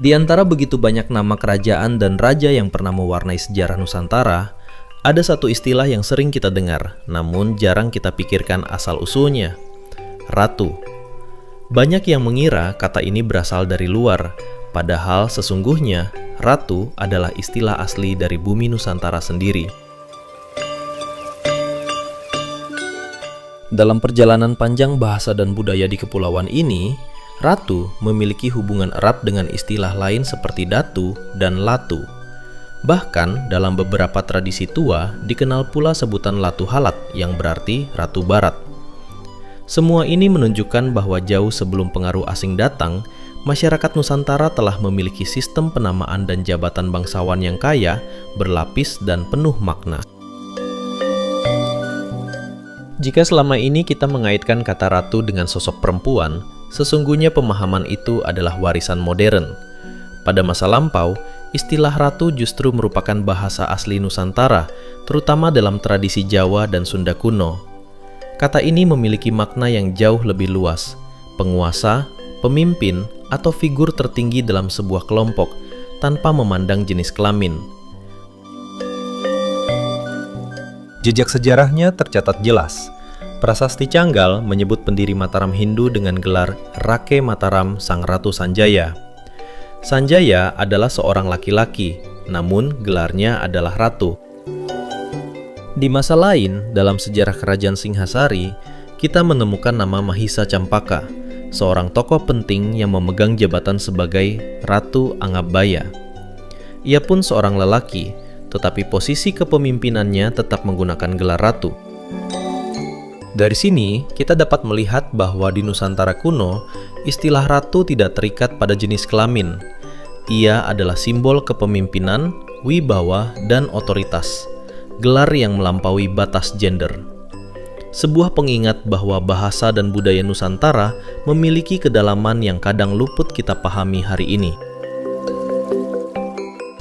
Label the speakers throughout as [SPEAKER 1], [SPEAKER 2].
[SPEAKER 1] Di antara begitu banyak nama kerajaan dan raja yang pernah mewarnai sejarah Nusantara, ada satu istilah yang sering kita dengar, namun jarang kita pikirkan asal-usulnya. Ratu. Banyak yang mengira kata ini berasal dari luar, padahal sesungguhnya ratu adalah istilah asli dari bumi Nusantara sendiri. Dalam perjalanan panjang bahasa dan budaya di kepulauan ini, ratu memiliki hubungan erat dengan istilah lain seperti datu dan latu. Bahkan dalam beberapa tradisi tua dikenal pula sebutan Latu Halat yang berarti Ratu Barat. Semua ini menunjukkan bahwa jauh sebelum pengaruh asing datang, masyarakat Nusantara telah memiliki sistem penamaan dan jabatan bangsawan yang kaya, berlapis dan penuh makna. Jika selama ini kita mengaitkan kata ratu dengan sosok perempuan, sesungguhnya pemahaman itu adalah warisan modern. Pada masa lampau, istilah ratu justru merupakan bahasa asli Nusantara, terutama dalam tradisi Jawa dan Sunda kuno. Kata ini memiliki makna yang jauh lebih luas, penguasa, pemimpin, atau figur tertinggi dalam sebuah kelompok, tanpa memandang jenis kelamin. Jejak sejarahnya tercatat jelas. Prasasti Canggal menyebut pendiri Mataram Hindu dengan gelar Rake Mataram Sang Ratu Sanjaya. Sanjaya adalah seorang laki-laki, namun gelarnya adalah ratu. Di masa lain, dalam sejarah kerajaan Singhasari, kita menemukan nama Mahisa Campaka, seorang tokoh penting yang memegang jabatan sebagai Ratu Angabbaya. Ia pun seorang lelaki, tetapi posisi kepemimpinannya tetap menggunakan gelar ratu. Dari sini, kita dapat melihat bahwa di Nusantara kuno, istilah ratu tidak terikat pada jenis kelamin. Ia adalah simbol kepemimpinan, wibawa, dan otoritas, gelar yang melampaui batas gender. Sebuah pengingat bahwa bahasa dan budaya Nusantara memiliki kedalaman yang kadang luput kita pahami hari ini.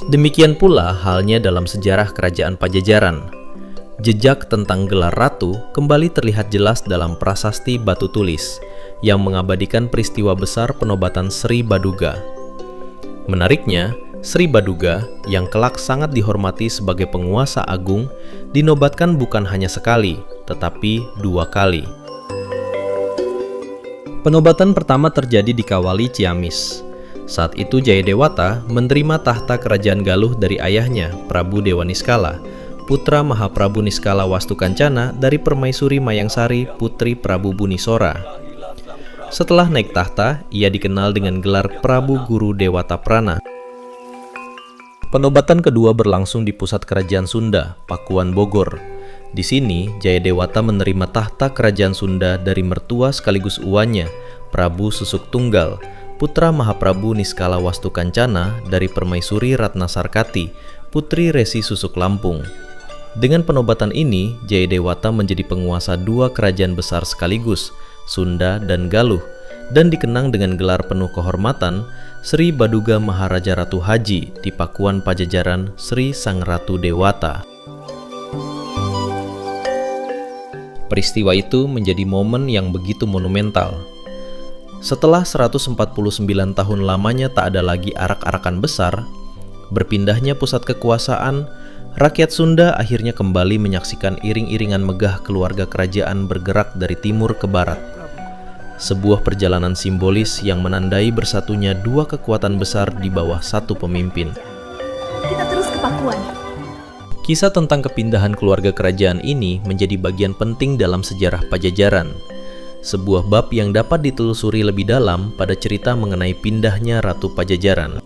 [SPEAKER 1] Demikian pula halnya dalam sejarah Kerajaan Pajajaran. Jejak tentang gelar ratu kembali terlihat jelas dalam prasasti batu tulis yang mengabadikan peristiwa besar penobatan Sri Baduga. Menariknya, Sri Baduga yang kelak sangat dihormati sebagai penguasa agung dinobatkan bukan hanya sekali, tetapi 2 kali. Penobatan pertama terjadi di Kawali Ciamis. Saat itu Jayadewata menerima tahta kerajaan Galuh dari ayahnya, Prabu Dewa Niskala, putra Mahaprabu Niskala Wastukancana dari Permaisuri Mayangsari, putri Prabu Bunisora. Setelah naik tahta, ia dikenal dengan gelar Prabu Guru Dewata Prana. Penobatan kedua berlangsung di pusat kerajaan Sunda, Pakuan Bogor. Di sini, Jayadewata menerima tahta kerajaan Sunda dari mertua sekaligus uwannya, Prabu Susuk Tunggal, putra Mahaprabu Niskala Wastukancana dari Permaisuri Ratna Sarkati, putri Resi Susuk Lampung. Dengan penobatan ini, Jayadewata menjadi penguasa 2 kerajaan besar sekaligus, Sunda dan Galuh, dan dikenang dengan gelar penuh kehormatan Sri Baduga Maharaja Ratu Haji di Pakuan Pajajaran Sri Sang Ratu Dewata. Peristiwa itu menjadi momen yang begitu monumental. Setelah 149 tahun lamanya tak ada lagi arak-arakan besar, berpindahnya pusat kekuasaan, rakyat Sunda akhirnya kembali menyaksikan iring-iringan megah keluarga kerajaan bergerak dari timur ke barat. Sebuah perjalanan simbolis yang menandai bersatunya 2 kekuatan besar di bawah satu pemimpin.
[SPEAKER 2] Kita terus ke Pakuan.
[SPEAKER 1] Kisah tentang kepindahan keluarga kerajaan ini menjadi bagian penting dalam sejarah Pajajaran. Sebuah bab yang dapat ditelusuri lebih dalam pada cerita mengenai pindahnya Ratu Pajajaran.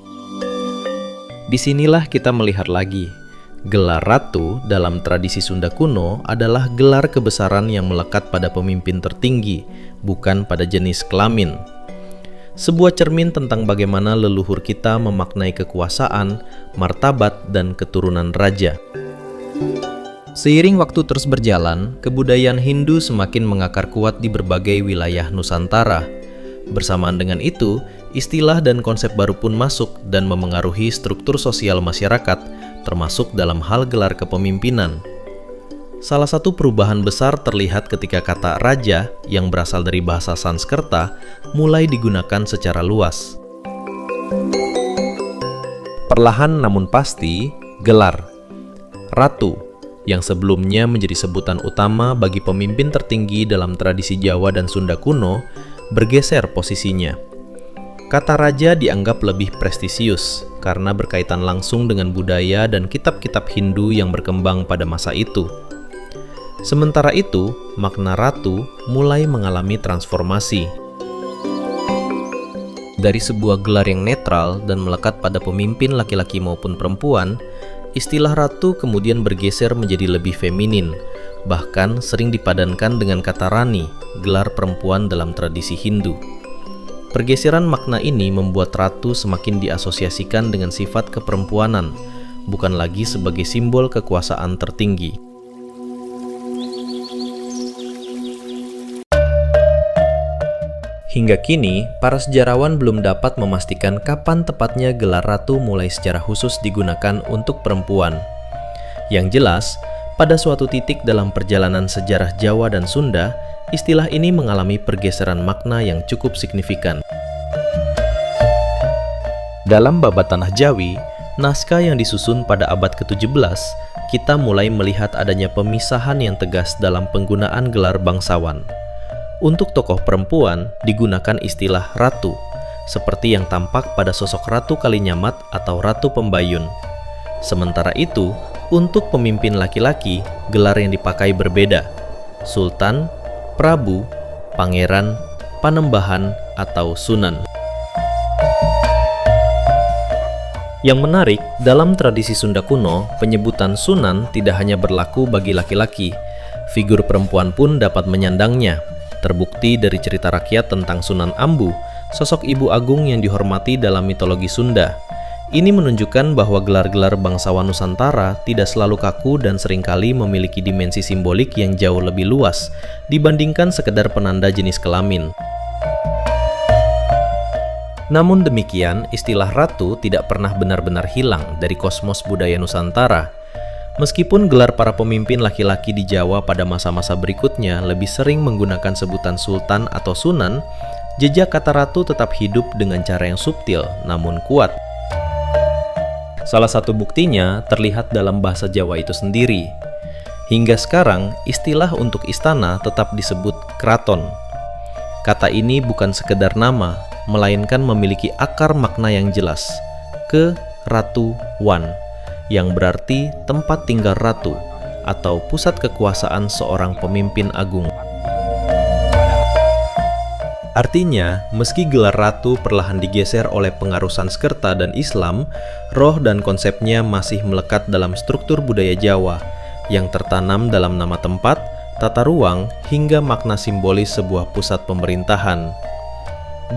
[SPEAKER 1] Disinilah kita melihat lagi, gelar ratu dalam tradisi Sunda kuno adalah gelar kebesaran yang melekat pada pemimpin tertinggi, bukan pada jenis kelamin. Sebuah cermin tentang bagaimana leluhur kita memaknai kekuasaan, martabat, dan keturunan raja. Seiring waktu terus berjalan, kebudayaan Hindu semakin mengakar kuat di berbagai wilayah Nusantara. Bersamaan dengan itu, istilah dan konsep baru pun masuk dan memengaruhi struktur sosial masyarakat, termasuk dalam hal gelar kepemimpinan. Salah satu perubahan besar terlihat ketika kata raja yang berasal dari bahasa Sanskerta mulai digunakan secara luas. Perlahan namun pasti, gelar Ratu yang sebelumnya menjadi sebutan utama bagi pemimpin tertinggi dalam tradisi Jawa dan Sunda kuno bergeser posisinya. Kata raja dianggap lebih prestisius karena berkaitan langsung dengan budaya dan kitab-kitab Hindu yang berkembang pada masa itu. Sementara itu, makna ratu mulai mengalami transformasi. Dari sebuah gelar yang netral dan melekat pada pemimpin laki-laki maupun perempuan, istilah ratu kemudian bergeser menjadi lebih feminin, bahkan sering dipadankan dengan kata rani, gelar perempuan dalam tradisi Hindu. Pergeseran makna ini membuat ratu semakin diasosiasikan dengan sifat keperempuanan, bukan lagi sebagai simbol kekuasaan tertinggi. Hingga kini, para sejarawan belum dapat memastikan kapan tepatnya gelar ratu mulai secara khusus digunakan untuk perempuan. Yang jelas, pada suatu titik dalam perjalanan sejarah Jawa dan Sunda, istilah ini mengalami pergeseran makna yang cukup signifikan. Dalam Babat Tanah Jawi, naskah yang disusun pada abad ke-17, kita mulai melihat adanya pemisahan yang tegas dalam penggunaan gelar bangsawan. Untuk tokoh perempuan digunakan istilah ratu, seperti yang tampak pada sosok Ratu Kalinyamat atau Ratu Pembayun. Sementara itu, untuk pemimpin laki-laki, gelar yang dipakai berbeda: Sultan, Prabu, Pangeran, Panembahan, atau Sunan. Yang menarik, dalam tradisi Sunda kuno, penyebutan Sunan tidak hanya berlaku bagi laki-laki, figur perempuan pun dapat menyandangnya. Terbukti dari cerita rakyat tentang Sunan Ambu, sosok ibu agung yang dihormati dalam mitologi Sunda. Ini menunjukkan bahwa gelar-gelar bangsawan Nusantara tidak selalu kaku dan seringkali memiliki dimensi simbolik yang jauh lebih luas dibandingkan sekedar penanda jenis kelamin. Namun demikian, istilah ratu tidak pernah benar-benar hilang dari kosmos budaya Nusantara. Meskipun gelar para pemimpin laki-laki di Jawa pada masa-masa berikutnya lebih sering menggunakan sebutan sultan atau sunan, jejak kata ratu tetap hidup dengan cara yang subtil namun kuat. Salah satu buktinya terlihat dalam bahasa Jawa itu sendiri. Hingga sekarang, istilah untuk istana tetap disebut kraton. Kata ini bukan sekedar nama, melainkan memiliki akar makna yang jelas, ke-ratu-wan, yang berarti tempat tinggal ratu atau pusat kekuasaan seorang pemimpin agung. Artinya, meski gelar ratu perlahan digeser oleh pengaruh Sanskerta dan Islam, roh dan konsepnya masih melekat dalam struktur budaya Jawa yang tertanam dalam nama tempat, tata ruang, hingga makna simbolis sebuah pusat pemerintahan.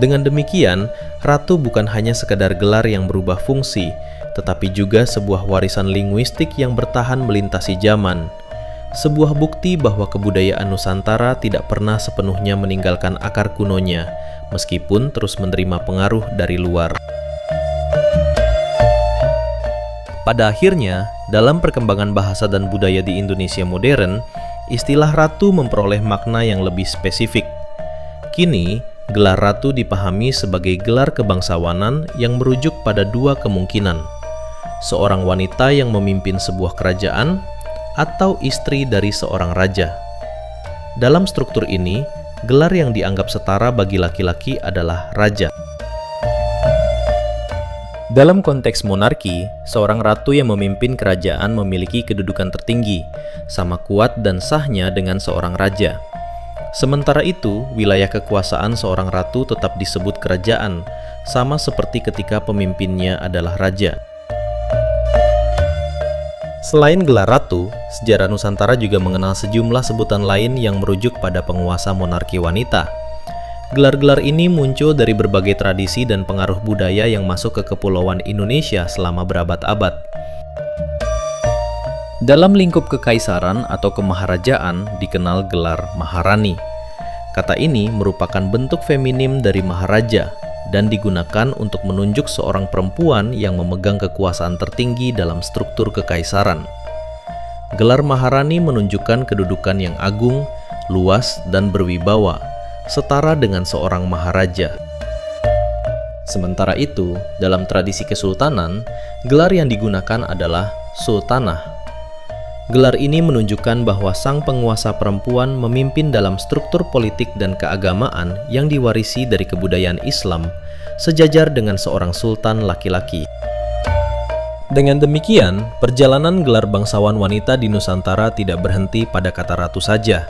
[SPEAKER 1] Dengan demikian, ratu bukan hanya sekadar gelar yang berubah fungsi, tetapi juga sebuah warisan linguistik yang bertahan melintasi zaman. Sebuah bukti bahwa kebudayaan Nusantara tidak pernah sepenuhnya meninggalkan akar kunonya, meskipun terus menerima pengaruh dari luar. Pada akhirnya, dalam perkembangan bahasa dan budaya di Indonesia modern, istilah ratu memperoleh makna yang lebih spesifik. Kini, gelar ratu dipahami sebagai gelar kebangsawanan yang merujuk pada dua kemungkinan: seorang wanita yang memimpin sebuah kerajaan, atau istri dari seorang raja. Dalam struktur ini, gelar yang dianggap setara bagi laki-laki adalah raja. Dalam konteks monarki, seorang ratu yang memimpin kerajaan memiliki kedudukan tertinggi, sama kuat dan sahnya dengan seorang raja. Sementara itu, wilayah kekuasaan seorang ratu tetap disebut kerajaan, sama seperti ketika pemimpinnya adalah raja. Selain gelar ratu, sejarah Nusantara juga mengenal sejumlah sebutan lain yang merujuk pada penguasa monarki wanita. Gelar-gelar ini muncul dari berbagai tradisi dan pengaruh budaya yang masuk ke kepulauan Indonesia selama berabad-abad. Dalam lingkup kekaisaran atau kemaharajaan dikenal gelar Maharani. Kata ini merupakan bentuk feminim dari maharaja dan digunakan untuk menunjuk seorang perempuan yang memegang kekuasaan tertinggi dalam struktur kekaisaran. Gelar Maharani menunjukkan kedudukan yang agung, luas, dan berwibawa, setara dengan seorang maharaja. Sementara itu, dalam tradisi kesultanan, gelar yang digunakan adalah sultanah. Gelar ini menunjukkan bahwa sang penguasa perempuan memimpin dalam struktur politik dan keagamaan yang diwarisi dari kebudayaan Islam, sejajar dengan seorang sultan laki-laki. Dengan demikian, perjalanan gelar bangsawan wanita di Nusantara tidak berhenti pada kata ratu saja.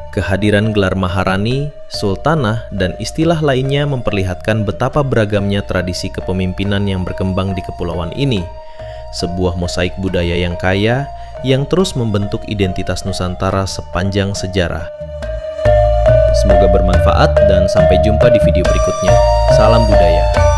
[SPEAKER 1] Kehadiran gelar maharani, sultanah, dan istilah lainnya memperlihatkan betapa beragamnya tradisi kepemimpinan yang berkembang di kepulauan ini. Sebuah mosaik budaya yang kaya, yang terus membentuk identitas Nusantara sepanjang sejarah. Semoga bermanfaat dan sampai jumpa di video berikutnya. Salam budaya.